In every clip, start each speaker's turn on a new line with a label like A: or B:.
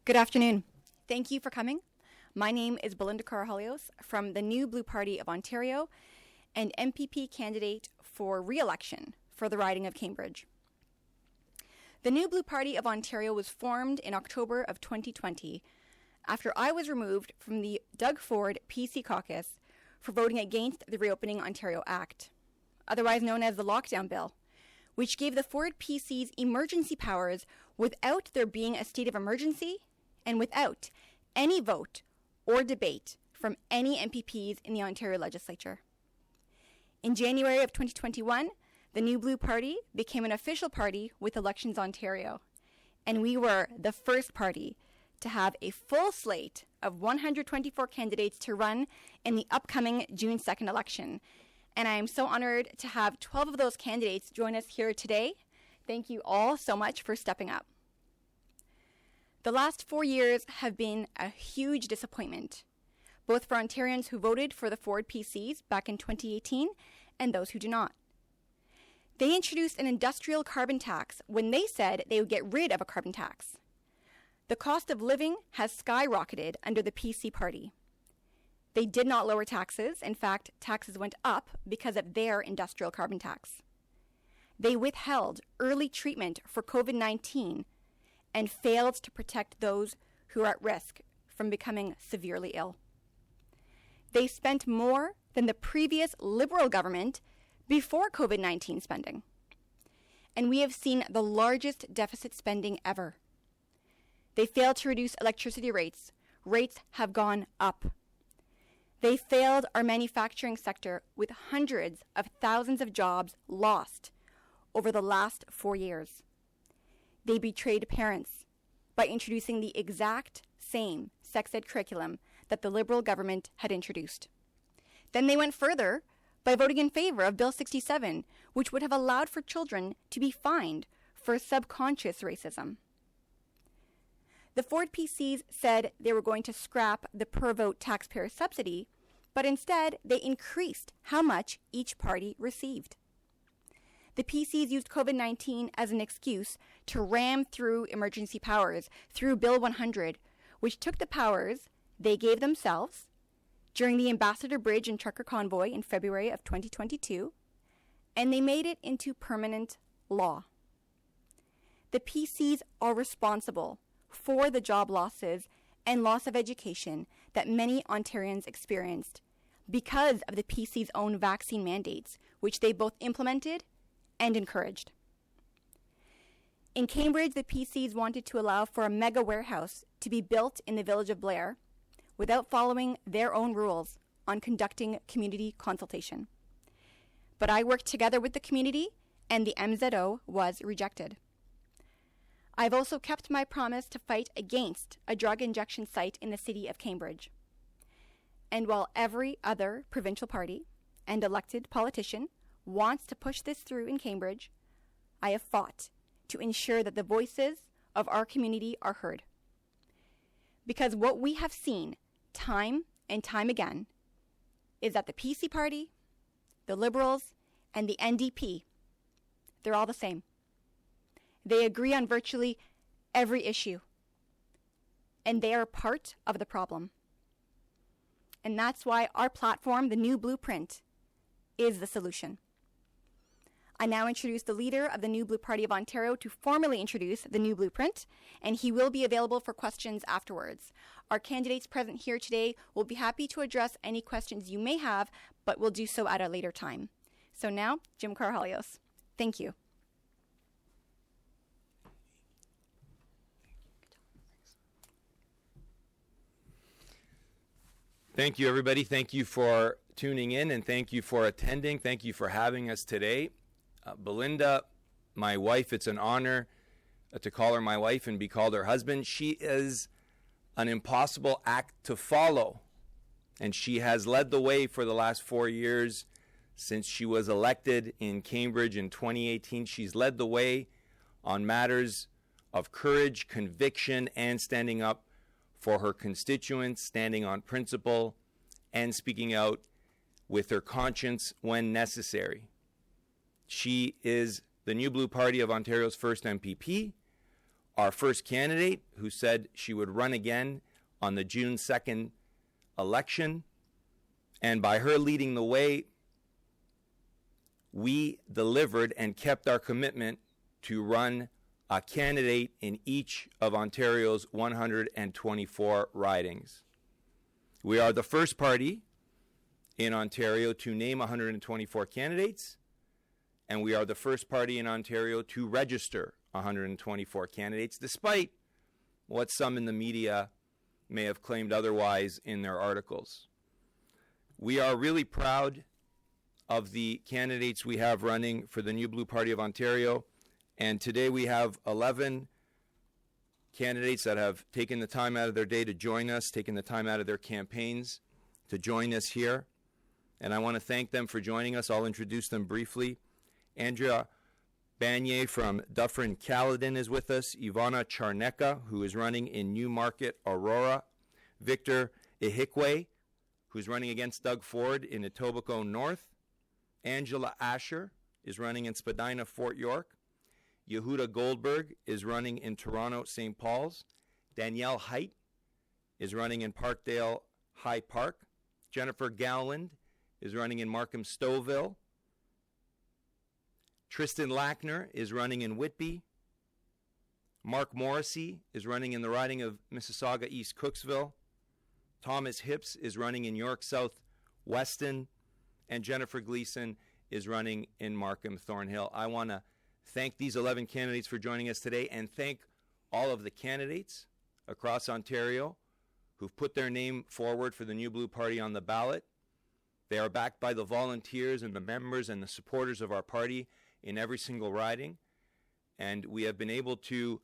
A: Good afternoon. Thank you for coming. My name is Belinda Karahalios from the New Blue Party of Ontario and MPP candidate for re-election for the riding of Cambridge. The New Blue Party of Ontario was formed in October of 2020 after I was removed from the Doug Ford PC caucus for voting against the Reopening Ontario Act, otherwise known as the Lockdown Bill, which gave the Ford PCs emergency powers without there being a state of emergency and without any vote or debate from any MPPs in the Ontario legislature. In January of 2021, the New Blue Party became an official party with Elections Ontario, and we were the first party to have a full slate of 124 candidates to run in the upcoming June 2nd election. And I am so honored to have 12 of those candidates join us here today. Thank you all so much for stepping up. The last 4 years have been a huge disappointment, both for Ontarians who voted for the Ford PCs back in 2018 and those who do not. They introduced an industrial carbon tax when they said they would get rid of a carbon tax. The cost of living has skyrocketed under the PC party. They did not lower taxes. In fact, taxes went up because of their industrial carbon tax. They withheld early treatment for COVID-19 and failed to protect those who are at risk from becoming severely ill. They spent more than the previous Liberal government before COVID-19 spending. And we have seen the largest deficit spending ever. They failed to reduce electricity rates. Rates have gone up. They failed our manufacturing sector with hundreds of thousands of jobs lost over the last 4 years. They betrayed parents by introducing the exact same sex ed curriculum that the Liberal government had introduced. Then they went further by voting in favor of Bill 67, which would have allowed for children to be fined for subconscious racism. The Ford PCs said they were going to scrap the per-vote taxpayer subsidy, but instead they increased how much each party received. The PCs used COVID-19 as an excuse to ram through emergency powers through Bill 100, which took the powers they gave themselves during the Ambassador Bridge and Trucker Convoy in February of 2022, and they made it into permanent law. The PCs are responsible for the job losses and loss of education that many Ontarians experienced because of the PC's own vaccine mandates, which they both implemented and encouraged. In Cambridge, the PCs wanted to allow for a mega warehouse to be built in the village of Blair without following their own rules on conducting community consultation. But I worked together with the community, and the MZO was rejected. I've also kept my promise to fight against a drug injection site in the city of Cambridge. And while every other provincial party and elected politician wants to push this through in Cambridge, I have fought to ensure that the voices of our community are heard. Because what we have seen time and time again is that the PC party, the Liberals, and the NDP, they're all the same. They agree on virtually every issue, and they are part of the problem. And that's why our platform, the New Blueprint, is the solution. I now introduce the leader of the New Blue Party of Ontario to formally introduce the New Blueprint, and he will be available for questions afterwards. Our candidates present here today will be happy to address any questions you may have, but will do so at a later time. So now, Jim Karahalios. Thank you.
B: Thank you, everybody. Thank you for tuning in, and thank you for attending. Thank you for having us today. Belinda, my wife, it's an honor to call her my wife and be called her husband. She is an impossible act to follow, and she has led the way for the last 4 years since she was elected in Cambridge in 2018. She's led the way on matters of courage, conviction, and standing up for her constituents, standing on principle, and speaking out with her conscience when necessary. She is the New Blue Party of Ontario's first MPP, our first candidate, who said she would run again on the June 2nd election. And by her leading the way, we delivered and kept our commitment to run a candidate in each of Ontario's 124 ridings. We are the first party in Ontario to name 124 candidates, and we are the first party in Ontario to register 124 candidates, despite what some in the media may have claimed otherwise in their articles. We are really proud of the candidates we have running for the New Blue Party of Ontario, and today we have 11 candidates that have taken the time out of their day to join us, taken the time out of their campaigns to join us here. And I want to thank them for joining us. I'll introduce them briefly. Andrea Banier from Dufferin-Caledon is with us. Ivana Charneka, who is running in Newmarket, Aurora. Victor Ihikwe, who's running against Doug Ford in Etobicoke North. Angela Asher is running in Spadina, Fort York. Yehuda Goldberg is running in Toronto, St. Paul's. Danielle Height is running in Parkdale High Park. Jennifer Gowland is running in Markham Stouffville. Tristan Lackner is running in Whitby. Mark Morrissey is running in the riding of Mississauga East Cooksville. Thomas Hips is running in York South Weston. And Jennifer Gleason is running in Markham Thornhill. I want to thank these 11 candidates for joining us today, and thank all of the candidates across Ontario who've put their name forward for the New Blue Party on the ballot. They are backed by the volunteers and the members and the supporters of our party in every single riding, and we have been able to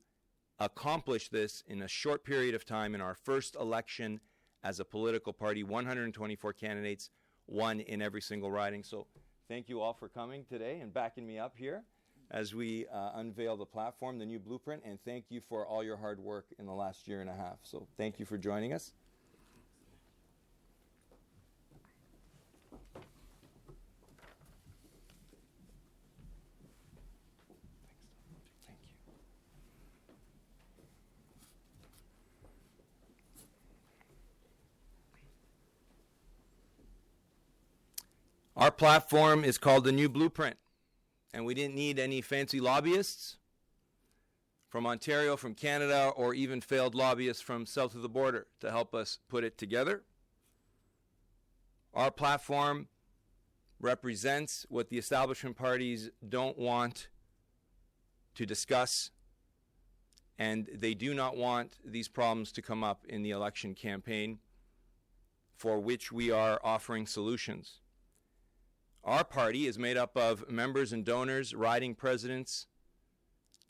B: accomplish this in a short period of time in our first election as a political party. 124 candidates, one in every single riding. So thank you all for coming today and backing me up here as we unveil the platform, the new blueprint, and thank you for all your hard work in the last year and a half. So thank you for joining us. Thank you. Our platform is called the New Blueprint. And we didn't need any fancy lobbyists from Ontario, from Canada, or even failed lobbyists from south of the border to help us put it together. Our platform represents what the establishment parties don't want to discuss, and they do not want these problems to come up in the election campaign, for which we are offering solutions. Our party is made up of members and donors, riding presidents,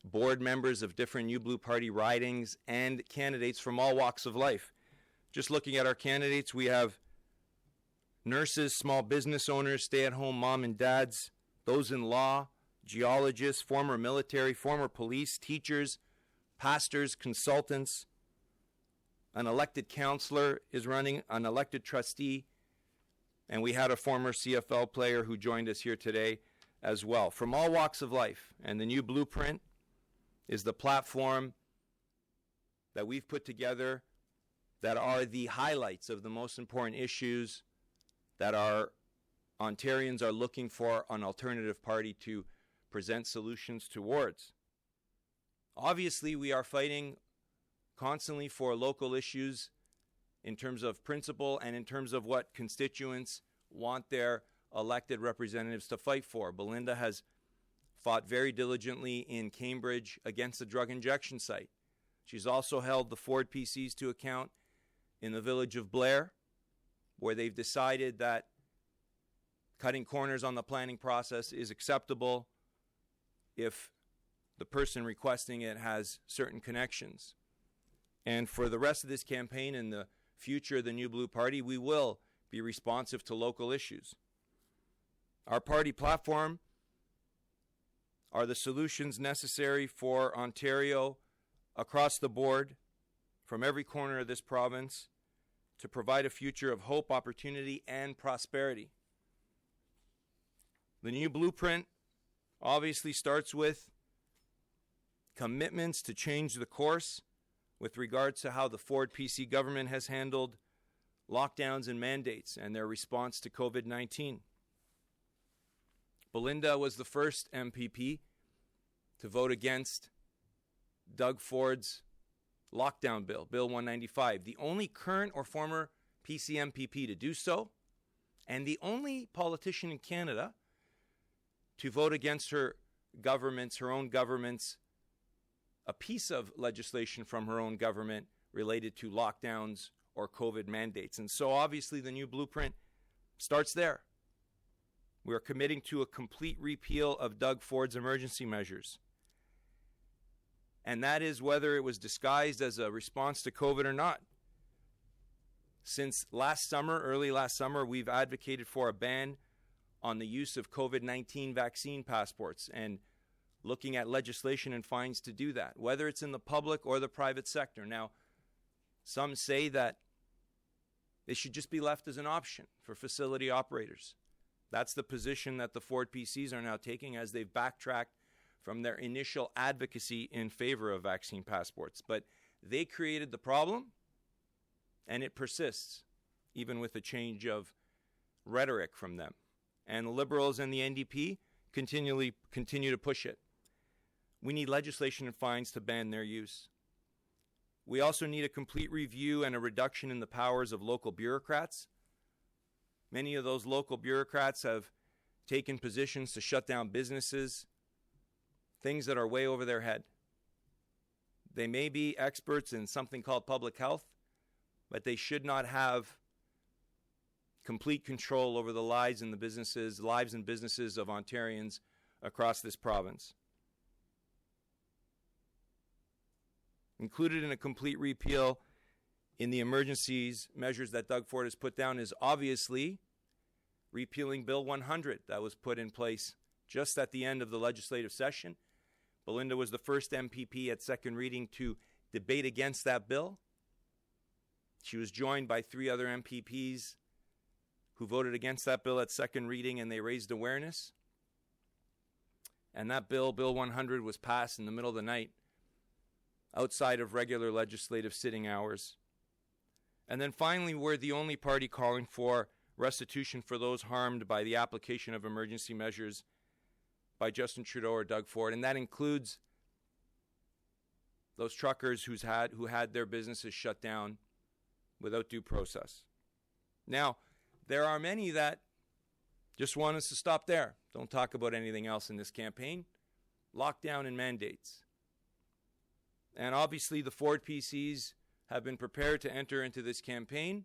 B: board members of different New Blue Party ridings, and candidates from all walks of life. Just looking at our candidates, we have nurses, small business owners, stay-at-home mom and dads, those in law, geologists, former military, former police, teachers, pastors, consultants. An elected councillor is running, an elected trustee, and we had a former CFL player who joined us here today as well, from all walks of life. And the New Blueprint is the platform that we've put together that are the highlights of the most important issues that our Ontarians are looking for an alternative party to present solutions towards. Obviously, we are fighting constantly for local issues in terms of principle and in terms of what constituents want their elected representatives to fight for. Belinda has fought very diligently in Cambridge against the drug injection site. She's also held the Ford PCs to account in the village of Blair, where they've decided that cutting corners on the planning process is acceptable if the person requesting it has certain connections. And for the rest of this campaign and the future of the New Blue Party, we will be responsive to local issues. Our party platform are the solutions necessary for Ontario across the board, from every corner of this province, to provide a future of hope, opportunity, and prosperity. The New Blueprint obviously starts with commitments to change the course with regards to how the Ford PC government has handled lockdowns and mandates and their response to COVID-19. Belinda was the first MPP to vote against Doug Ford's lockdown bill, Bill 195, the only current or former PC MPP to do so, and the only politician in Canada to vote against her own government's, a piece of legislation from her own government related to lockdowns or COVID mandates. And so obviously the new blueprint starts there. We are committing to a complete repeal of Doug Ford's emergency measures. And that is whether it was disguised as a response to COVID or not. Since early last summer, we've advocated for a ban on the use of COVID-19 vaccine passports and looking at legislation and fines to do that, whether it's in the public or the private sector. Now, some say that they should just be left as an option for facility operators. That's the position that the Ford PCs are now taking as they've backtracked from their initial advocacy in favor of vaccine passports. But they created the problem, and it persists, even with a change of rhetoric from them. And the Liberals and the NDP continue to push it. We need legislation and fines to ban their use. We also need a complete review and a reduction in the powers of local bureaucrats. Many of those local bureaucrats have taken positions to shut down businesses, things that are way over their head. They may be experts in something called public health, but they should not have complete control over the lives and businesses of Ontarians across this province. Included in a complete repeal in the emergencies measures that Doug Ford has put down is obviously repealing Bill 100 that was put in place just at the end of the legislative session. Belinda was the first MPP at second reading to debate against that bill. She was joined by 3 other MPPs who voted against that bill at second reading, and they raised awareness. And that bill, Bill 100, was passed in the middle of the night outside of regular legislative sitting hours. And then finally, we're the only party calling for restitution for those harmed by the application of emergency measures by Justin Trudeau or Doug Ford, and that includes those truckers who had their businesses shut down without due process. Now, there are many that just want us to stop there. Don't talk about anything else in this campaign. Lockdown and mandates. And obviously the Ford PCs have been prepared to enter into this campaign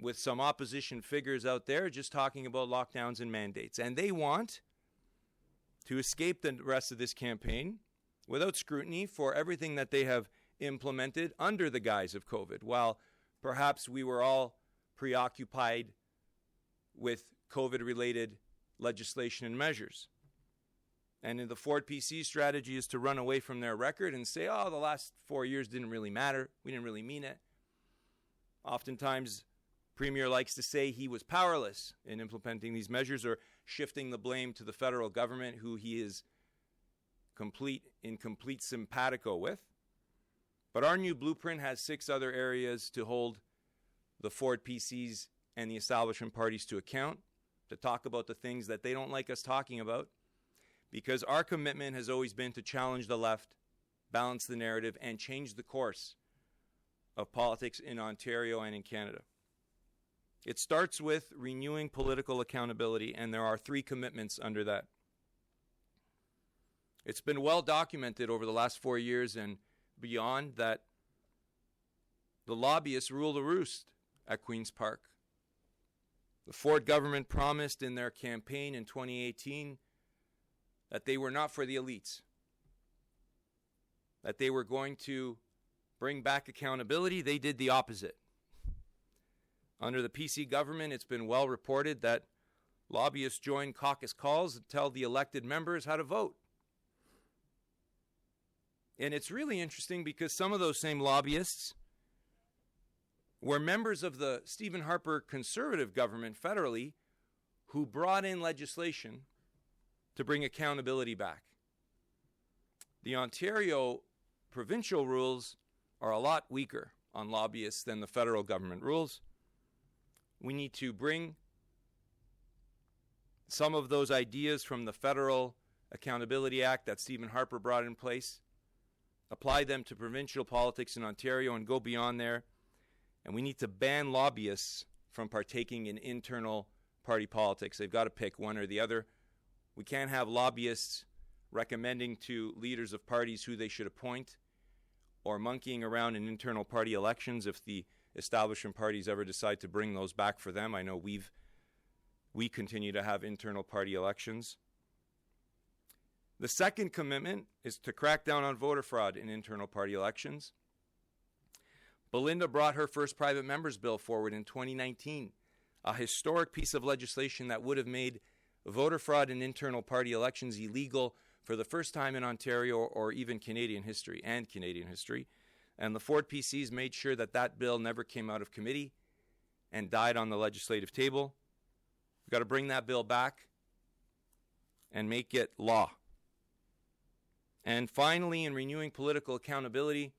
B: with some opposition figures out there just talking about lockdowns and mandates. And they want to escape the rest of this campaign without scrutiny for everything that they have implemented under the guise of COVID, while perhaps we were all preoccupied with COVID-related legislation and measures. And in the Ford PC strategy is to run away from their record and say, oh, the last 4 years didn't really matter. We didn't really mean it. Oftentimes, Premier likes to say he was powerless in implementing these measures or shifting the blame to the federal government, who he is in complete simpatico with. But our new blueprint has 6 other areas to hold the Ford PCs and the establishment parties to account, to talk about the things that they don't like us talking about, because our commitment has always been to challenge the left, balance the narrative, and change the course of politics in Ontario and in Canada. It starts with renewing political accountability, and there are 3 commitments under that. It's been well documented over the last 4 years and beyond that the lobbyists rule the roost at Queen's Park. The Ford government promised in their campaign in 2018 that they were not for the elites, that they were going to bring back accountability. They did the opposite. Under the PC government, it's been well reported that lobbyists join caucus calls and tell the elected members how to vote. And it's really interesting because some of those same lobbyists were members of the Stephen Harper Conservative government federally who brought in legislation to bring accountability back. The Ontario provincial rules are a lot weaker on lobbyists than the federal government rules. We need to bring some of those ideas from the Federal Accountability Act that Stephen Harper brought in place, apply them to provincial politics in Ontario and go beyond there. And we need to ban lobbyists from partaking in internal party politics. They've got to pick one or the other. We can't have lobbyists recommending to leaders of parties who they should appoint or monkeying around in internal party elections if the establishment parties ever decide to bring those back for them. I know we continue to have internal party elections. The second commitment is to crack down on voter fraud in internal party elections. Belinda brought her first private members bill forward in 2019, a historic piece of legislation that would have made voter fraud in internal party elections illegal for the first time in Ontario or even Canadian history. And the Ford PCs made sure that that bill never came out of committee and died on the legislative table. We've got to bring that bill back and make it law. And finally, in renewing political accountability,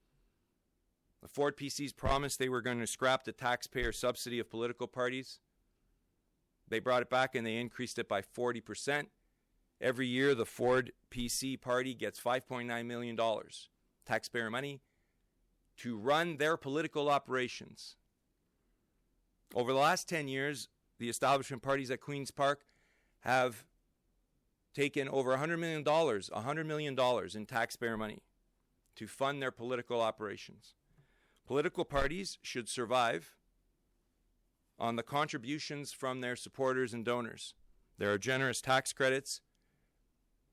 B: the Ford PCs promised they were going to scrap the taxpayer subsidy of political parties. They brought it back and they increased it by 40%. Every year, the Ford PC party gets $5.9 million taxpayer money to run their political operations. Over the last 10 years, the establishment parties at Queen's Park have taken over $100 million in taxpayer money to fund their political operations. Political parties should survive on the contributions from their supporters and donors. There are generous tax credits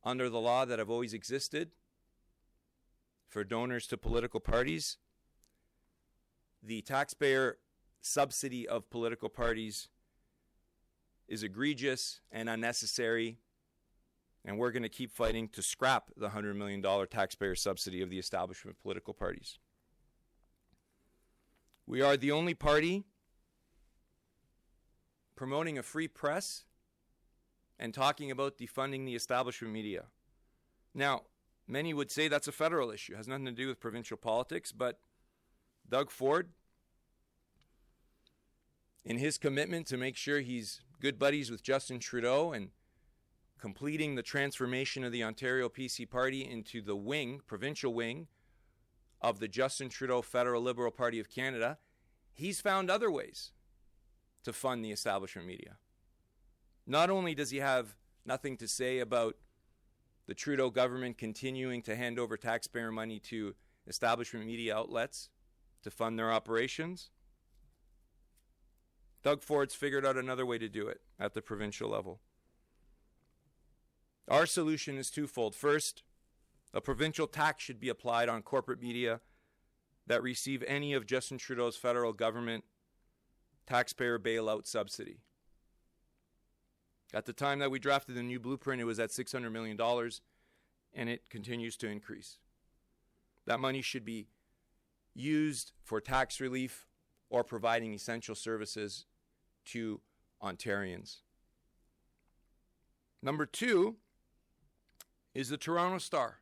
B: under the law that have always existed for donors to political parties. The taxpayer subsidy of political parties is egregious and unnecessary, and we're going to keep fighting to scrap the $100 million taxpayer subsidy of the establishment of political parties. We are the only party promoting a free press and talking about defunding the establishment media. Now, many would say that's a federal issue. It has nothing to do with provincial politics, but Doug Ford, in his commitment to make sure he's good buddies with Justin Trudeau and completing the transformation of the Ontario PC Party into the wing, provincial wing, of the Justin Trudeau Federal Liberal Party of Canada, he's found other ways to fund the establishment media. Not only does he have nothing to say about the Trudeau government continuing to hand over taxpayer money to establishment media outlets to fund their operations, Doug Ford's figured out another way to do it at the provincial level. Our solution is twofold. First, a provincial tax should be applied on corporate media that receive any of Justin Trudeau's federal government taxpayer bailout subsidy. At the time that we drafted the new blueprint, it was at $600 million, and it continues to increase. That money should be used for tax relief or providing essential services to Ontarians. Number two is the Toronto Star.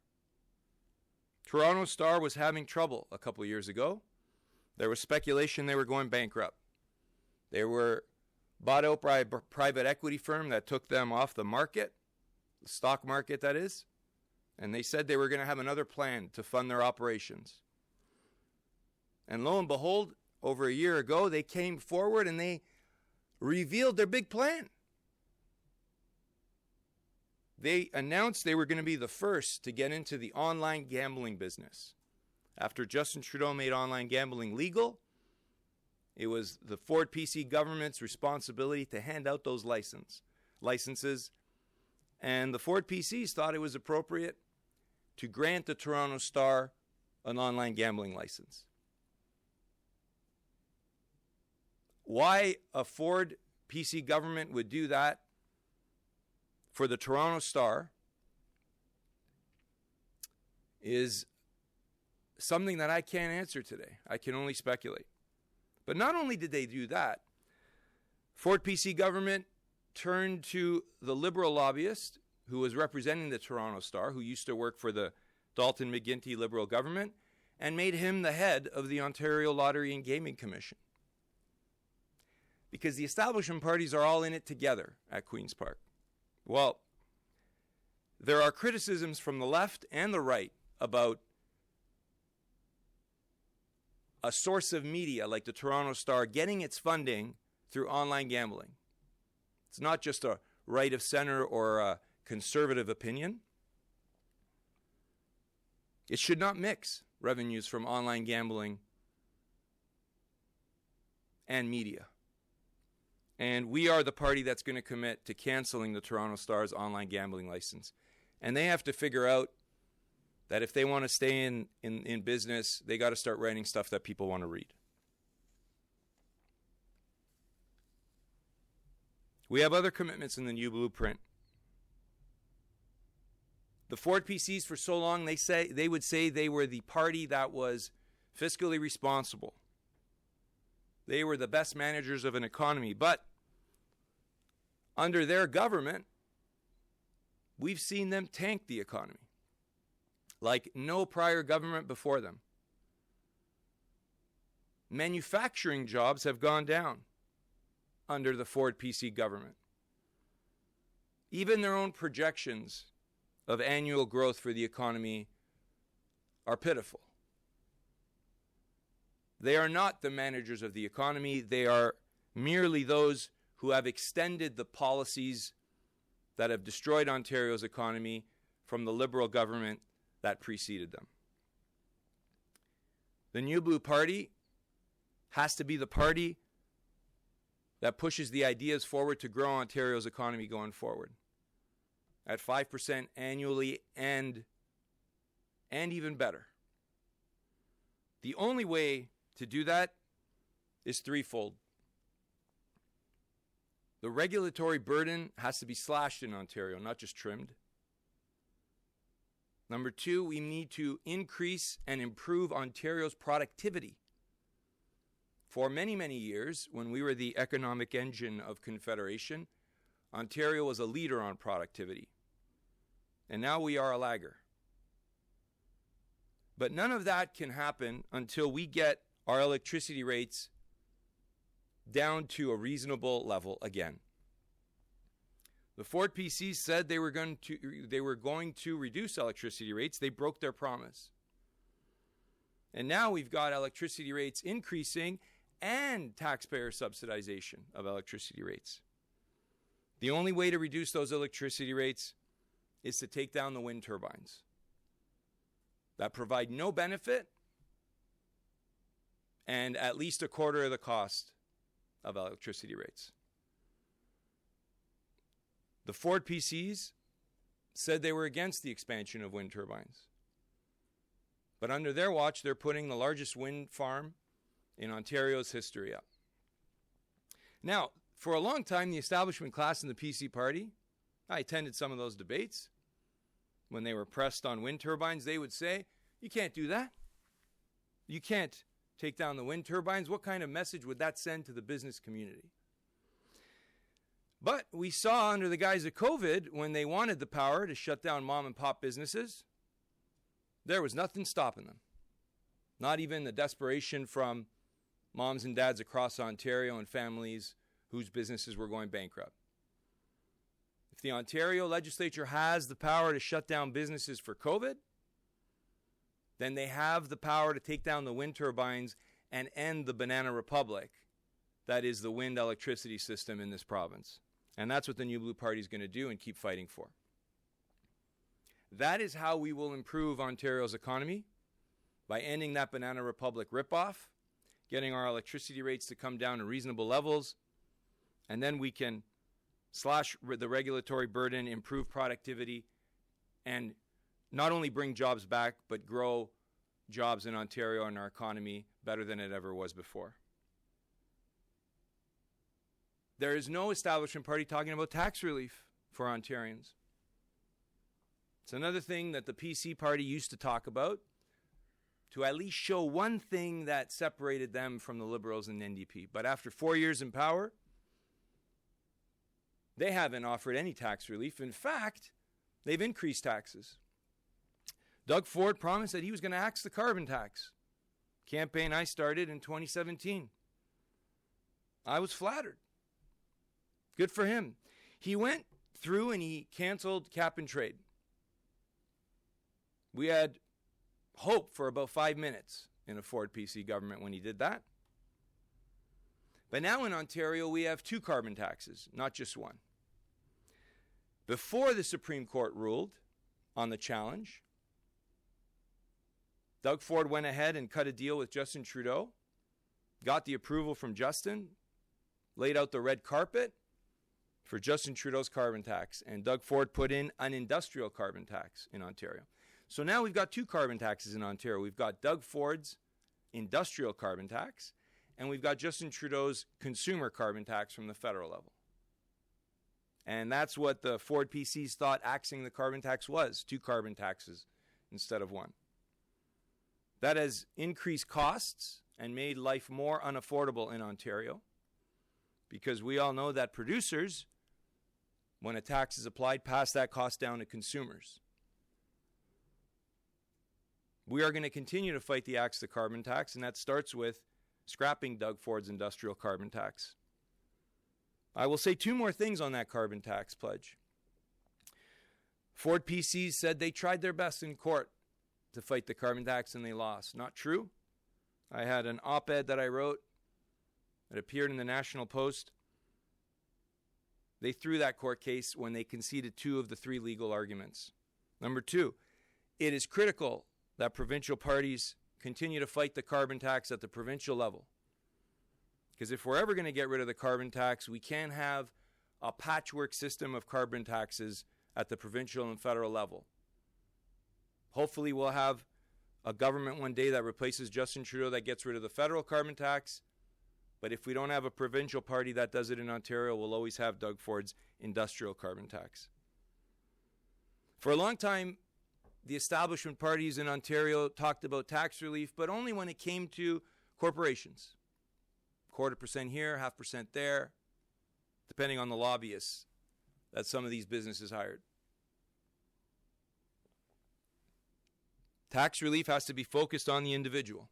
B: Toronto Star was having trouble a couple years ago. There was speculation they were going bankrupt. They were bought out by a private equity firm that took them off the market, the stock market that is, and they said they were going to have another plan to fund their operations. And lo and behold, over a year ago, they came forward and they revealed their big plan. They announced they were going to be the first to get into the online gambling business. After Justin Trudeau made online gambling legal, it was the Ford PC government's responsibility to hand out those licenses. And the Ford PCs thought it was appropriate to grant the Toronto Star an online gambling license. Why a Ford PC government would do that for the Toronto Star is something that I can't answer today. I can only speculate. But not only did they do that, Ford PC government turned to the Liberal lobbyist who was representing the Toronto Star, who used to work for the Dalton McGuinty Liberal government and made him the head of the Ontario Lottery and Gaming Commission. Because the establishment parties are all in it together at Queen's Park. Well, there are criticisms from the left and the right about a source of media like the Toronto Star getting its funding through online gambling. It's not just a right of center or a conservative opinion. It should not mix revenues from online gambling and media. And we are the party that's going to commit to canceling the Toronto Star's online gambling license. And they have to figure out that if they want to stay in business, they got to start writing stuff that people want to read. We have other commitments in the new blueprint. The Ford PCs for so long, they would say they were the party that was fiscally responsible. They were the best managers of an economy. But under their government, we've seen them tank the economy like no prior government before them. Manufacturing jobs have gone down under the Ford PC government. Even their own projections of annual growth for the economy are pitiful. They are not the managers of the economy. They are merely those who have extended the policies that have destroyed Ontario's economy from the Liberal government that preceded them. The New Blue Party has to be the party that pushes the ideas forward to grow Ontario's economy going forward at 5% annually and even better. The only way to do that is threefold. The regulatory burden has to be slashed in Ontario, not just trimmed. Number two, we need to increase and improve Ontario's productivity. For many, many years, when we were the economic engine of Confederation, Ontario was a leader on productivity. And now we are a lagger. But none of that can happen until we get our electricity rates down to a reasonable level again. The Ford PCs said they were going to reduce electricity rates. They broke their promise. And now we've got electricity rates increasing and taxpayer subsidization of electricity rates. The only way to reduce those electricity rates is to take down the wind turbines that provide no benefit and at least a quarter of the cost of electricity rates. The Ford PCs said they were against the expansion of wind turbines. But under their watch, they're putting the largest wind farm in Ontario's history up. Now, for a long time, the establishment class in the PC party, I attended some of those debates. When they were pressed on wind turbines, they would say, you can't do that. You can't take down the wind turbines. What kind of message would that send to the business community? But we saw under the guise of COVID, when they wanted the power to shut down mom and pop businesses, there was nothing stopping them. Not even the desperation from moms and dads across Ontario and families whose businesses were going bankrupt. If the Ontario legislature has the power to shut down businesses for COVID, then they have the power to take down the wind turbines and end the banana republic that is the wind electricity system in this province. And that's what the New Blue Party is going to do and keep fighting for. That is how we will improve Ontario's economy, by ending that banana republic ripoff, getting our electricity rates to come down to reasonable levels, and then we can slash the regulatory burden, improve productivity, and not only bring jobs back, but grow jobs in Ontario and our economy better than it ever was before. There is no establishment party talking about tax relief for Ontarians. It's another thing that the PC party used to talk about, to at least show one thing that separated them from the Liberals and NDP. But after 4 years in power, they haven't offered any tax relief. In fact, they've increased taxes. Doug Ford promised that he was going to axe the carbon tax. Campaign I started in 2017. I was flattered. Good for him. He went through and he canceled cap and trade. We had hope for about 5 minutes in a Ford PC government when he did that. But now in Ontario, we have 2 carbon taxes, not just one. Before the Supreme Court ruled on the challenge, Doug Ford went ahead and cut a deal with Justin Trudeau, got the approval from Justin, laid out the red carpet for Justin Trudeau's carbon tax, and Doug Ford put in an industrial carbon tax in Ontario. So now we've got 2 carbon taxes in Ontario. We've got Doug Ford's industrial carbon tax, and we've got Justin Trudeau's consumer carbon tax from the federal level. And that's what the Ford PCs thought axing the carbon tax was, 2 carbon taxes instead of 1. That has increased costs and made life more unaffordable in Ontario, because we all know that producers, when a tax is applied, pass that cost down to consumers. We are going to continue to fight the axe the carbon tax, and that starts with scrapping Doug Ford's industrial carbon tax. I will say 2 more things on that carbon tax pledge. Ford PCs said they tried their best in court to fight the carbon tax and they lost. Not true. I had an op-ed that I wrote that appeared in the National Post. They threw that court case when they conceded 2 of the 3 legal arguments. Number 2, it is critical that provincial parties continue to fight the carbon tax at the provincial level. Because if we're ever going to get rid of the carbon tax, we can't have a patchwork system of carbon taxes at the provincial and federal level. Hopefully we'll have a government one day that replaces Justin Trudeau that gets rid of the federal carbon tax. But if we don't have a provincial party that does it in Ontario, we'll always have Doug Ford's industrial carbon tax. For a long time, the establishment parties in Ontario talked about tax relief, but only when it came to corporations. 0.25% here, 0.5% there, depending on the lobbyists that some of these businesses hired. Tax relief has to be focused on the individual.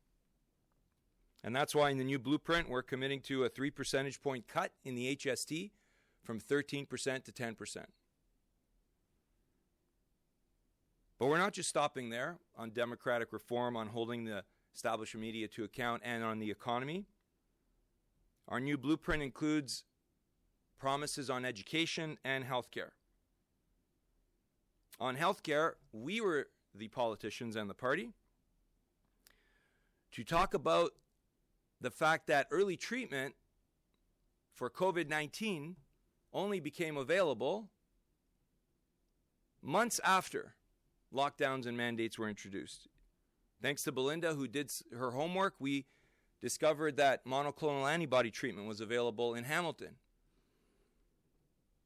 B: And that's why in the new blueprint, we're committing to a 3 percentage point cut in the HST from 13% to 10%. But we're not just stopping there on democratic reform, on holding the establishment media to account, and on the economy. Our new blueprint includes promises on education and healthcare. On healthcare, we were the politicians and the party to talk about the fact that early treatment for COVID-19 only became available months after lockdowns and mandates were introduced. Thanks to Belinda, who did her homework, we discovered that monoclonal antibody treatment was available in Hamilton.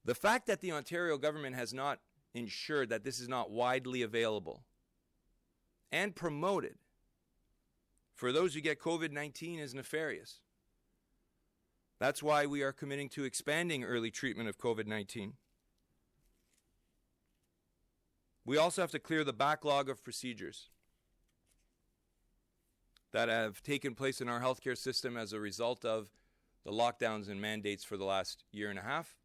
B: The fact that the Ontario government has not ensured that this is not widely available and promoted for those who get COVID-19 is nefarious. That's why we are committing to expanding early treatment of COVID-19. We also have to clear the backlog of procedures that have taken place in our healthcare system as a result of the lockdowns and mandates for the last year and a half.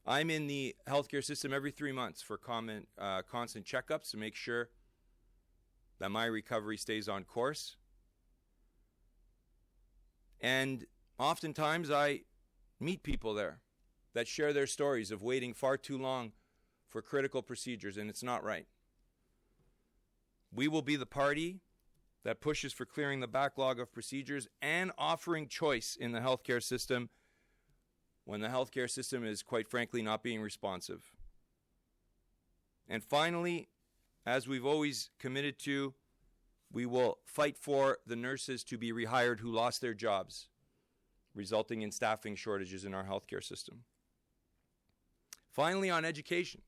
B: I'm in the healthcare system every 3 months for constant checkups to make sure that my recovery stays on course. And oftentimes I meet people there that share their stories of waiting far too long for critical procedures, and it's not right. We will be the party that pushes for clearing the backlog of procedures and offering choice in the healthcare system when the healthcare system is, quite frankly, not being responsive. And finally, as we've always committed to, we will fight for the nurses to be rehired who lost their jobs, resulting in staffing shortages in our healthcare system. Finally, on education.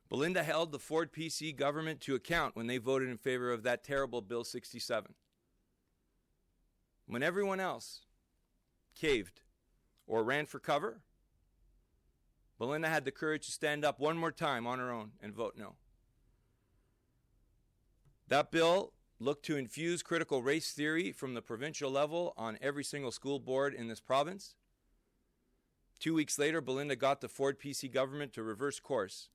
B: Belinda held the Ford PC government to account when they voted in favor of that terrible Bill 67. When everyone else caved or ran for cover Belinda had the courage to stand up one more time on her own and vote no. That bill looked to infuse critical race theory from the provincial level on every single school board in this province. 2 weeks later, Belinda got the Ford PC government to reverse course,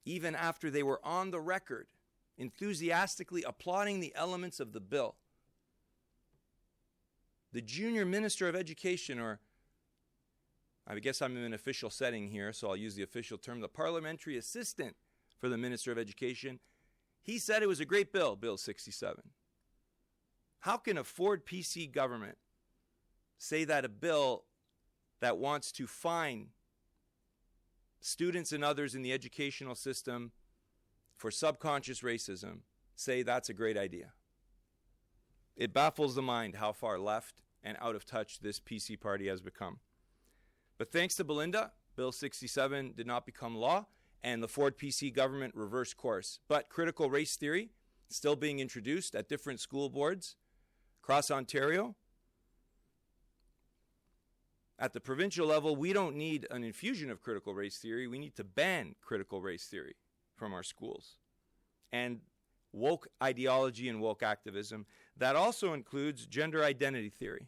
B: even after they were on the record enthusiastically applauding the elements of the bill. The junior minister of education, or I guess I'm in an official setting here, so I'll use the official term, the parliamentary assistant for the Minister of Education, he said it was a great bill, Bill 67. How can a Ford PC government say that a bill that wants to fine students and others in the educational system for subconscious racism, say that's a great idea? It baffles the mind how far left and out of touch this PC party has become. But thanks to Belinda, Bill 67 did not become law, and the Ford PC government reversed course. But critical race theory is still being introduced at different school boards across Ontario. At the provincial level, we don't need an infusion of critical race theory. We need to ban critical race theory from our schools. And woke ideology and woke activism. That also includes gender identity theory.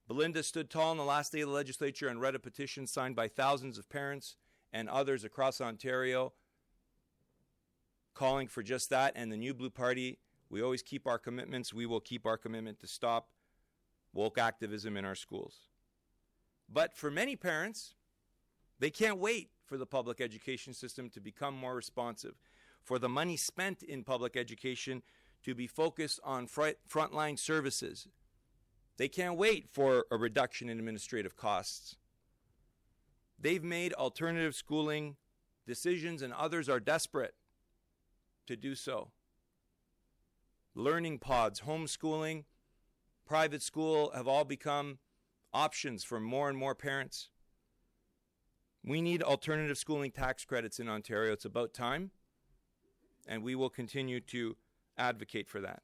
B: Belinda stood tall on the last day of the legislature and read a petition signed by thousands of parents and others across Ontario calling for just that. And the New Blue Party, we always keep our commitments. We will keep our commitment to stop woke activism in our schools. But for many parents, they can't wait for the public education system to become more responsive, for the money spent in public education to be focused on frontline services. They can't wait for a reduction in administrative costs. They've made alternative schooling decisions, and others are desperate to do so. Learning pods, homeschooling, private school have all become options for more and more parents. We need alternative schooling tax credits in Ontario. It's about time, and we will continue to advocate for that.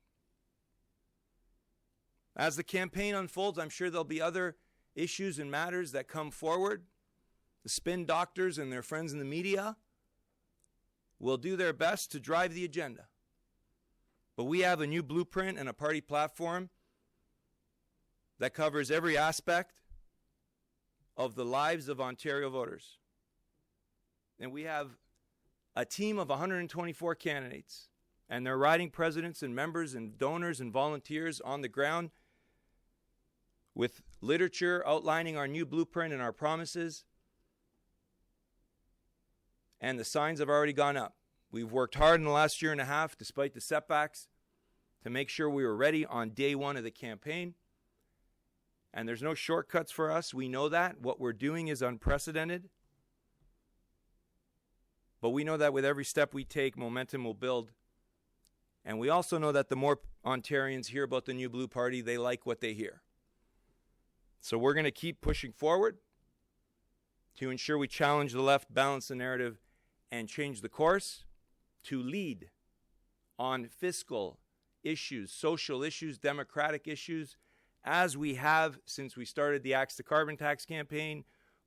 B: As the campaign unfolds, I'm sure there'll be other issues and matters that come forward. The spin doctors and their friends in the media will do their best to drive the agenda. But we have a new blueprint and a party platform that covers every aspect of the lives of Ontario voters. And we have a team of 124 candidates, and they're riding presidents and members and donors and volunteers on the ground with literature outlining our new blueprint and our promises. And the signs have already gone up. We've worked hard in the last year and a half, despite the setbacks, to make sure we were ready on day one of the campaign. And there's no shortcuts for us. We know that. What we're doing is unprecedented. But we know that with every step we take, momentum will build. And we also know that the more Ontarians hear about the New Blue Party, they like what they hear. So we're going to keep pushing forward to ensure we challenge the left, balance the narrative, and change the course, to lead on fiscal issues, social issues, democratic issues, as we have since we started the Axe the Carbon Tax campaign,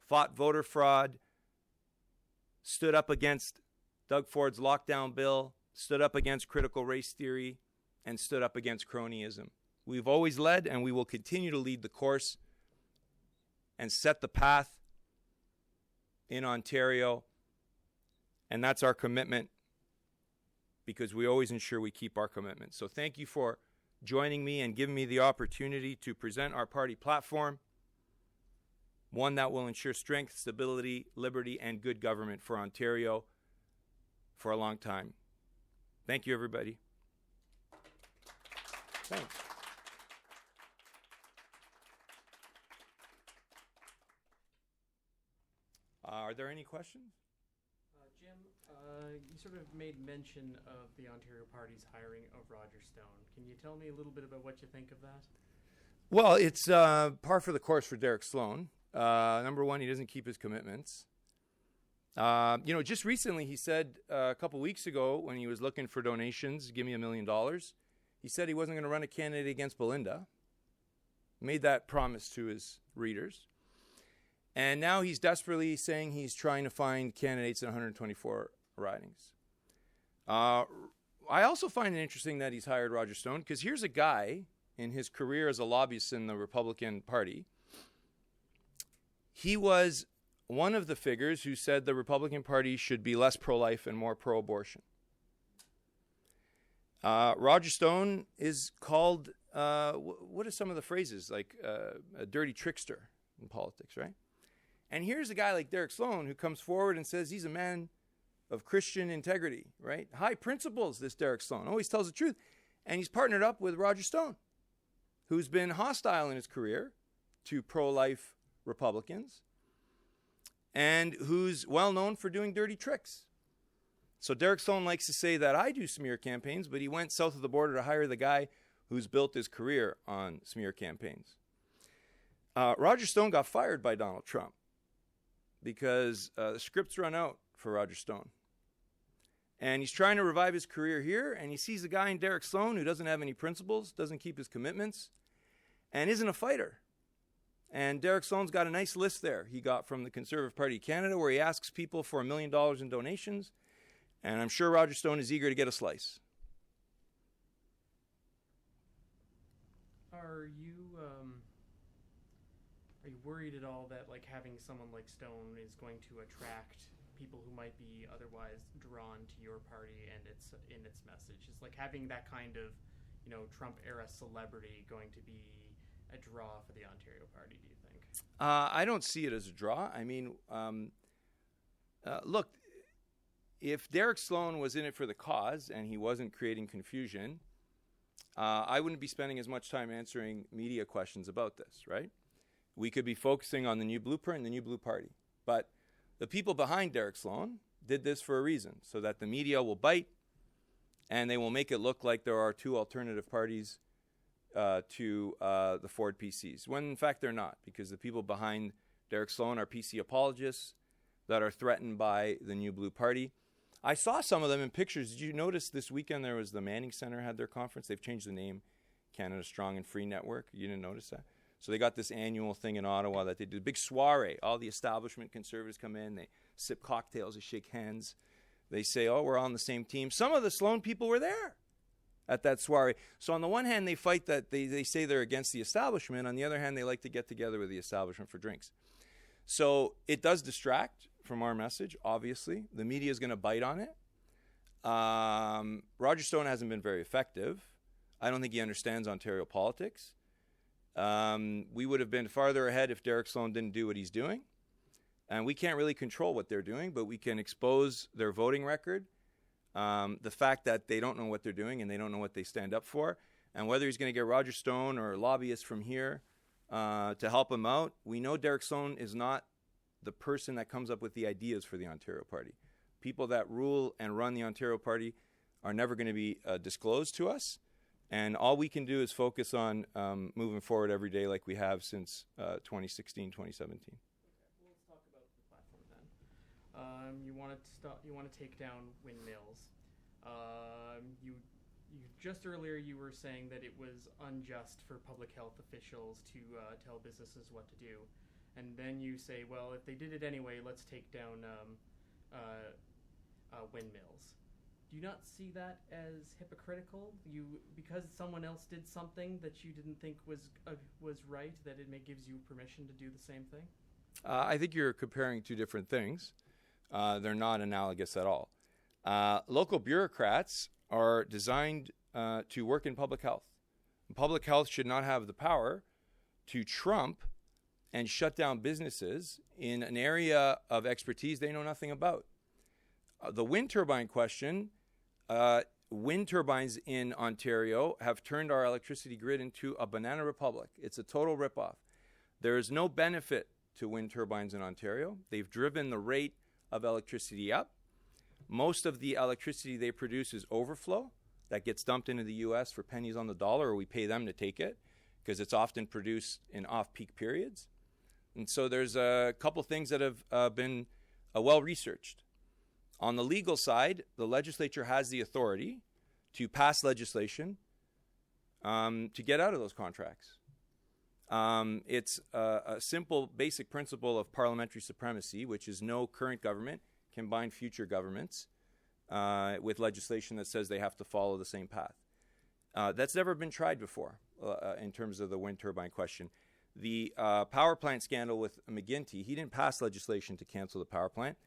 B: fought voter fraud, stood up against Doug Ford's lockdown bill, stood up against critical race theory, and stood up against cronyism. We've always led, and we will continue to lead the course and set the path in Ontario. And that's our commitment, because we always ensure we keep our commitment. So thank you for joining me and giving me the opportunity to present our party platform, one that will ensure strength, stability, liberty, and good government for Ontario for a long time. Thank you, everybody. Thanks. Are there any questions?
C: Jim, you sort of made mention of the Ontario Party's hiring of Roger Stone. Can you tell me a little bit about what you think of that?
B: Well, it's par for the course for Derek Sloan. Number one, he doesn't keep his commitments. Just recently he said a couple weeks ago when he was looking for donations, give me $1 million, he said he wasn't going to run a candidate against Belinda. Made that promise to his readers. And now he's desperately saying he's trying to find candidates in 124 ridings. I also find it interesting that he's hired Roger Stone, because here's a guy in his career as a lobbyist in the Republican Party. He was one of the figures who said the Republican Party should be less pro-life and more pro-abortion. Roger Stone is called, what are some of the phrases? Like a dirty trickster in politics, right? And here's a guy like Derek Sloan who comes forward and says he's a man of Christian integrity, right? High principles, this Derek Sloan. Always tells the truth. And he's partnered up with Roger Stone, who's been hostile in his career to pro-life Republicans and who's well known for doing dirty tricks. So Derek Sloan likes to say that I do smear campaigns, but he went south of the border to hire the guy who's built his career on smear campaigns. Roger Stone got fired by Donald Trump because the script's run out for Roger Stone. And he's trying to revive his career here, and he sees a guy in Derek Sloan who doesn't have any principles, doesn't keep his commitments, and isn't a fighter. And Derek Sloan's got a nice list there he got from the Conservative Party of Canada, where he asks people for $1 million in donations, and I'm sure Roger Stone is eager to get a slice.
C: Are you worried at all that like having someone like Stone is going to attract people who might be otherwise drawn to your party and its message? Is like having that kind of, Trump era celebrity going to be a draw for the Ontario Party, do you think?
B: I don't see it as a draw. I mean, look, if Derek Sloan was in it for the cause and he wasn't creating confusion, I wouldn't be spending as much time answering media questions about this, right? We could be focusing on the new blueprint and the new blue party. But the people behind Derek Sloan did this for a reason, so that the media will bite and they will make it look like there are two alternative parties to the Ford PCs, when in fact they're not, because the people behind Derek Sloan are PC apologists that are threatened by the new blue party. I saw some of them in pictures. Did you notice this weekend there was the Manning Center had their conference? They've changed the name, Canada Strong and Free Network. You didn't notice that? So they got this annual thing in Ottawa that they do, a big soiree. All the establishment conservatives come in, they sip cocktails, they shake hands. They say, oh, we're all on the same team. Some of the Sloan people were there at that soiree. So on the one hand, they fight that they say they're against the establishment. On the other hand, they like to get together with the establishment for drinks. So it does distract from our message, obviously. The media is going to bite on it. Roger Stone hasn't been very effective. I don't think he understands Ontario politics. We would have been farther ahead if Derek Sloan didn't do what he's doing. And we can't really control what they're doing, but we can expose their voting record, the fact that they don't know what they're doing and they don't know what they stand up for. And whether he's going to get Roger Stone or lobbyists from here to help him out, we know Derek Sloan is not the person that comes up with the ideas for the Ontario Party. People that rule and run the Ontario Party are never going to be disclosed to us. And all we can do is focus on moving forward every day like we have since 2016, 2017.
C: Well, let's talk about the platform then. You want to take down windmills. You just earlier you were saying that it was unjust for public health officials to tell businesses what to do, and then you say, well, if they did it anyway, let's take down windmills. Do you not see that as hypocritical? Because someone else did something that you didn't think was right, that it gives you permission to do the same thing?
B: I think you're comparing two different things. They're not analogous at all. Local bureaucrats are designed to work in public health. Public health should not have the power to trump and shut down businesses in an area of expertise they know nothing about. The wind turbine question, wind turbines in Ontario have turned our electricity grid into a banana republic. It's a total ripoff. There is no benefit to wind turbines in Ontario. They've driven the rate of electricity up. Most of the electricity they produce is overflow that gets dumped into the U.S. for pennies on the dollar, or we pay them to take it because it's often produced in off-peak periods. And so there's a couple things that have been well researched. On the legal side, the legislature has the authority to pass legislation to get out of those contracts. It's a simple basic principle of parliamentary supremacy, which is no current government can bind future governments with legislation that says they have to follow the same path. That's never been tried before in terms of the wind turbine question. The power plant scandal with McGuinty, he didn't pass legislation to cancel the power plant.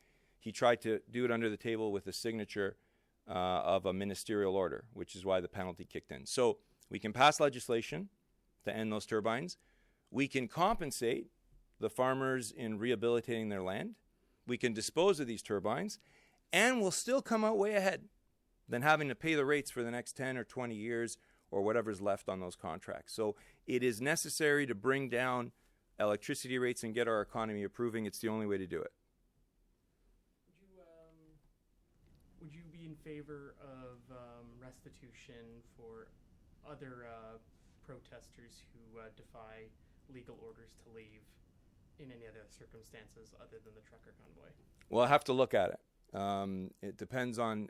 B: He tried to do it under the table with the signature of a ministerial order, which is why the penalty kicked in. So we can pass legislation to end those turbines. We can compensate the farmers in rehabilitating their land. We can dispose of these turbines, and we'll still come out way ahead than having to pay the rates for the next 10 or 20 years or whatever's left on those contracts. So it is necessary to bring down electricity rates and get our economy improving. It's the only way to do it.
C: Would you be in favor of restitution for other protesters who defy legal orders to leave in any other circumstances other than the trucker convoy?
B: Well, I have to look at it. It depends on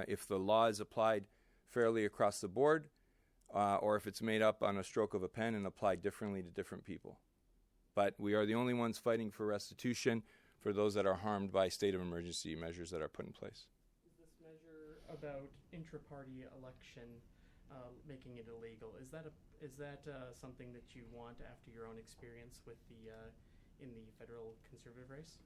B: if the law is applied fairly across the board or if it's made up on a stroke of a pen and applied differently to different people. But we are the only ones fighting for restitution for those that are harmed by state of emergency measures that are put in place.
C: Is this measure about intra-party election making it illegal? Is that something that you want after your own experience with the in the federal Conservative race?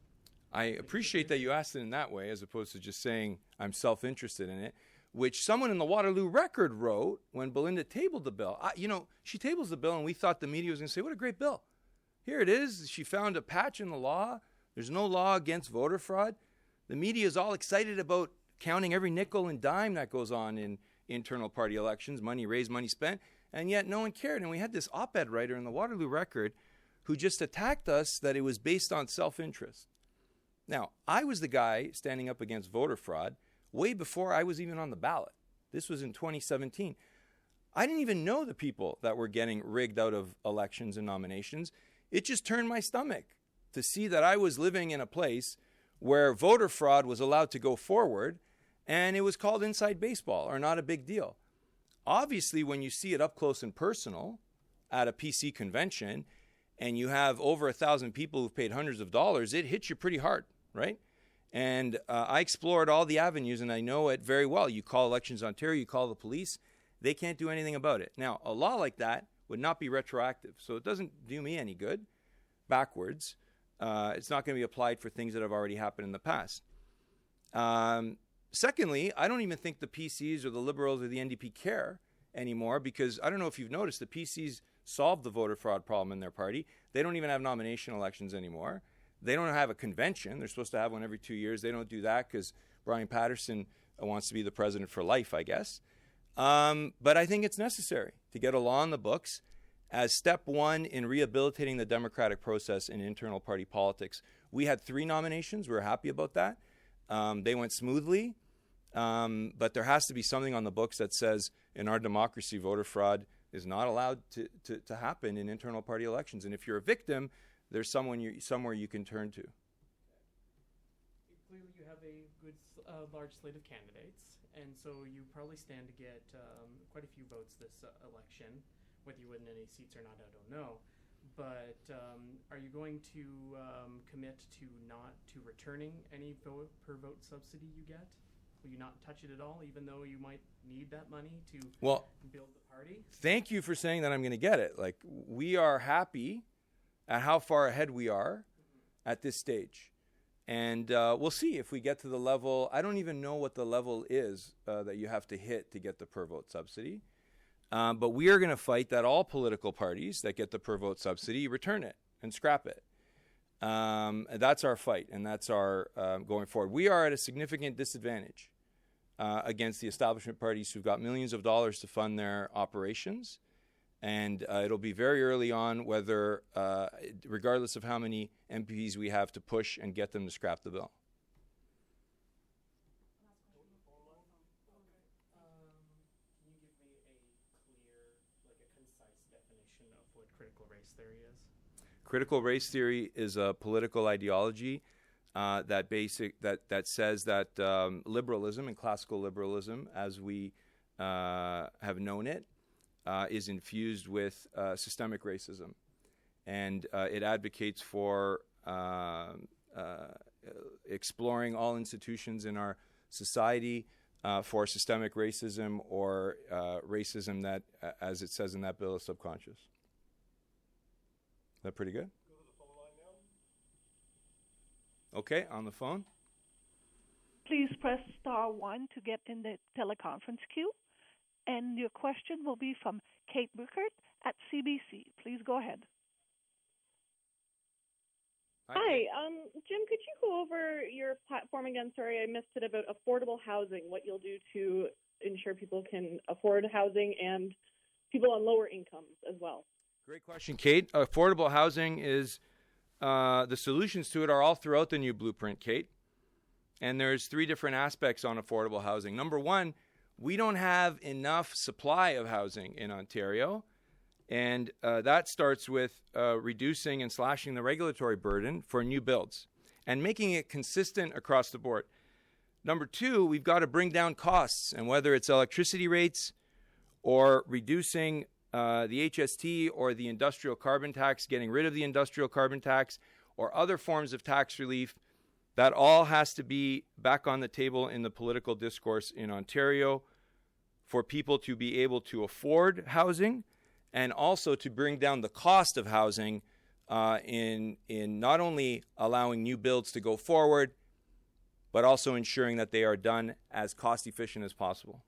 B: I appreciate that you asked it in that way as opposed to just saying I'm self-interested in it, which someone in the Waterloo Record wrote when Belinda tabled the bill. She tables the bill and we thought the media was going to say, what a great bill. Here it is. She found a patch in the law. There's no law against voter fraud. The media is all excited about counting every nickel and dime that goes on in internal party elections, money raised, money spent, and yet no one cared. And we had this op-ed writer in the Waterloo Record who just attacked us that it was based on self-interest. Now, I was the guy standing up against voter fraud way before I was even on the ballot. This was in 2017. I didn't even know the people that were getting rigged out of elections and nominations. It just turned my stomach to see that I was living in a place where voter fraud was allowed to go forward and it was called inside baseball or not a big deal. Obviously, when you see it up close and personal at a PC convention and you have over 1,000 people who've paid hundreds of dollars, it hits you pretty hard, right? And I explored all the avenues and I know it very well. You call Elections Ontario, you call the police, they can't do anything about it. Now, a law like that would not be retroactive, so it doesn't do me any good backwards. It's not going to be applied for things that have already happened in the past. Secondly, I don't even think the PCs or the Liberals or the NDP care anymore because I don't know if you've noticed, the PCs solved the voter fraud problem in their party. They don't even have nomination elections anymore. They don't have a convention. They're supposed to have one every 2 years. They don't do that because Brian Patterson wants to be the president for life, I guess. But I think it's necessary to get a law on the books as step one in rehabilitating the democratic process in internal party politics. We had 3 nominations. We were happy about that. They went smoothly. But there has to be something on the books that says in our democracy, voter fraud is not allowed to happen in internal party elections. And if you're a victim, there's somewhere you can turn to.
C: Clearly you have a good large slate of candidates, and so you probably stand to get quite a few votes this election. Whether you win any seats or not, I don't know. But are you going to commit to not returning any per vote subsidy you get? Will you not touch it at all, even though you might need that money to build the party?
B: Thank you for saying that I'm going to get it. Like, we are happy at how far ahead we are at this stage. And we'll see if we get to the level. I don't even know what the level is that you have to hit to get the per vote subsidy. But we are going to fight that all political parties that get the per vote subsidy return it and scrap it. That's our fight, and that's our going forward. We are at a significant disadvantage against the establishment parties who've got millions of dollars to fund their operations. And it'll be very early on whether, regardless of how many MPs we have to push and get them to scrap the bill.
C: Can you give me a clear, a concise definition of what critical race theory is?
B: Critical race theory is a political ideology that says that liberalism and classical liberalism, as we have known it, is infused with systemic racism. and it advocates for exploring all institutions in our society for systemic racism or racism that, as it says in that bill, is subconscious. Is that pretty good?
D: Go to the phone line now.
B: Okay, on the phone.
E: Please press star 1 to get in the teleconference queue. And your question will be from Kate Burkert at CBC. Please go ahead.
F: Hi, Jim, could you go over your platform again? Sorry, I missed it, about affordable housing, what you'll do to ensure people can afford housing and people on lower incomes as well.
B: Great question, Kate. Affordable housing is, the solutions to it are all throughout the new blueprint, Kate. And there's 3 different aspects on affordable housing. Number 1, we don't have enough supply of housing in Ontario. And that starts with reducing and slashing the regulatory burden for new builds and making it consistent across the board. Number 2, we've got to bring down costs, and whether it's electricity rates or reducing the HST or the industrial carbon tax, getting rid of the industrial carbon tax, or other forms of tax relief, that all has to be back on the table in the political discourse in Ontario for people to be able to afford housing, and also to bring down the cost of housing in not only allowing new builds to go forward, but also ensuring that they are done as cost efficient as possible.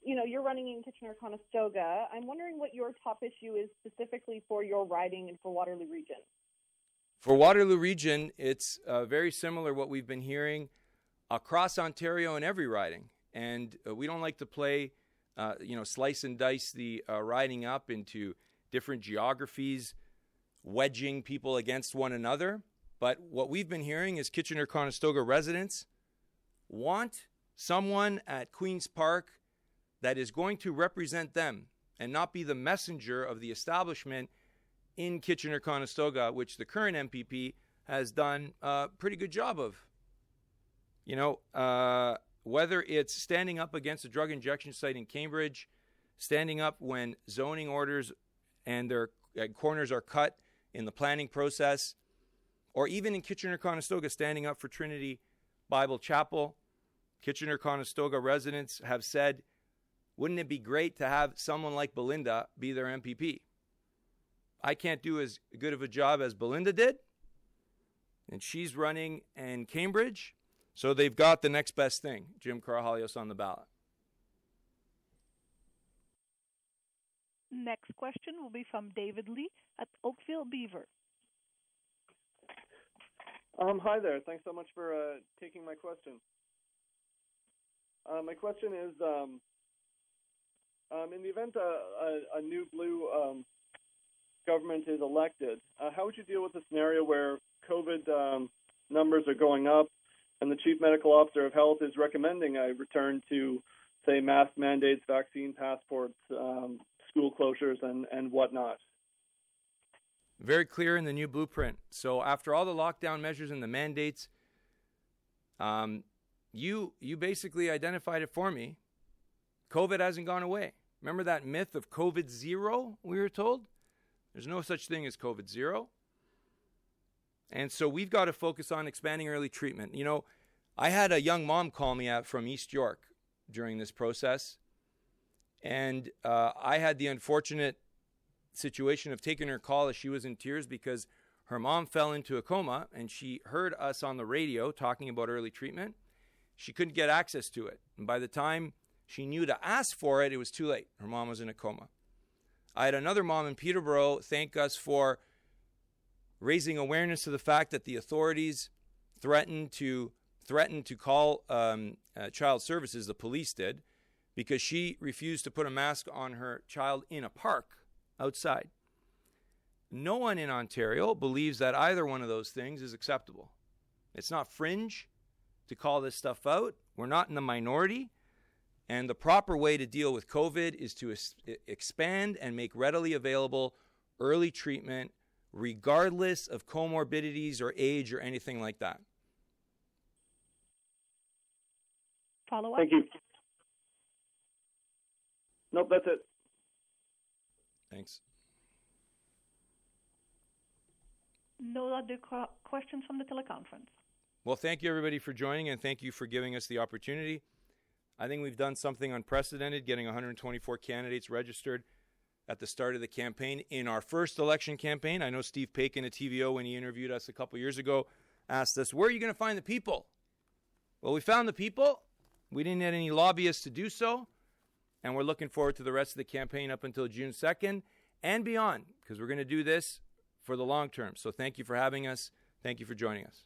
F: You're running in Kitchener-Conestoga. I'm wondering what your top issue is specifically for your riding and for Waterloo Region.
B: For Waterloo Region, it's very similar what we've been hearing across Ontario in every riding. And we don't like to play, slice and dice the riding up into different geographies, wedging people against one another. But what we've been hearing is Kitchener-Conestoga residents want someone at Queen's Park that is going to represent them and not be the messenger of the establishment in Kitchener-Conestoga, which the current MPP has done a pretty good job of. Whether it's standing up against a drug injection site in Cambridge, standing up when zoning orders and their corners are cut in the planning process, or even in Kitchener-Conestoga, standing up for Trinity Bible Chapel. Kitchener-Conestoga residents have said, wouldn't it be great to have someone like Belinda be their MPP? I can't do as good of a job as Belinda did, and she's running in Cambridge, so they've got the next best thing, Jim Karahalios, on the ballot.
E: Next question will be from David Lee at Oakville Beaver.
G: Hi there. Thanks so much for taking my question. My question is, in the event a new blue government is elected, how would you deal with a scenario where COVID numbers are going up and the Chief Medical Officer of Health is recommending a return to, say, mask mandates, vaccine passports, school closures, and whatnot?
B: Very clear in the new blueprint. So after all the lockdown measures and the mandates, you basically identified it for me. COVID hasn't gone away. Remember that myth of COVID zero, we were told? There's no such thing as COVID zero. And so we've got to focus on expanding early treatment. I had a young mom call me out from East York during this process. And I had the unfortunate situation of taking her call as she was in tears because her mom fell into a coma and she heard us on the radio talking about early treatment. She couldn't get access to it. And by the time she knew to ask for it, it was too late. Her mom was in a coma. I had another mom in Peterborough thank us for raising awareness of the fact that the authorities threatened to call child services, the police did, because she refused to put a mask on her child in a park outside. No one in Ontario believes that either one of those things is acceptable. It's not fringe to call this stuff out. We're not in the minority. And the proper way to deal with COVID is to expand and make readily available early treatment, regardless of comorbidities or age or anything like that.
E: Follow up?
G: Thank you. Nope, that's it.
B: Thanks.
E: No other questions from the teleconference.
B: Well, thank you, everybody, for joining, and thank you for giving us the opportunity. I think we've done something unprecedented, getting 124 candidates registered at the start of the campaign in our first election campaign. I know Steve Paikin at TVO, when he interviewed us a couple years ago, asked us, where are you going to find the people? Well, we found the people. We didn't have any lobbyists to do so, and we're looking forward to the rest of the campaign up until June 2nd and beyond, because we're going to do this for the long term. So thank you for having us. Thank you for joining us.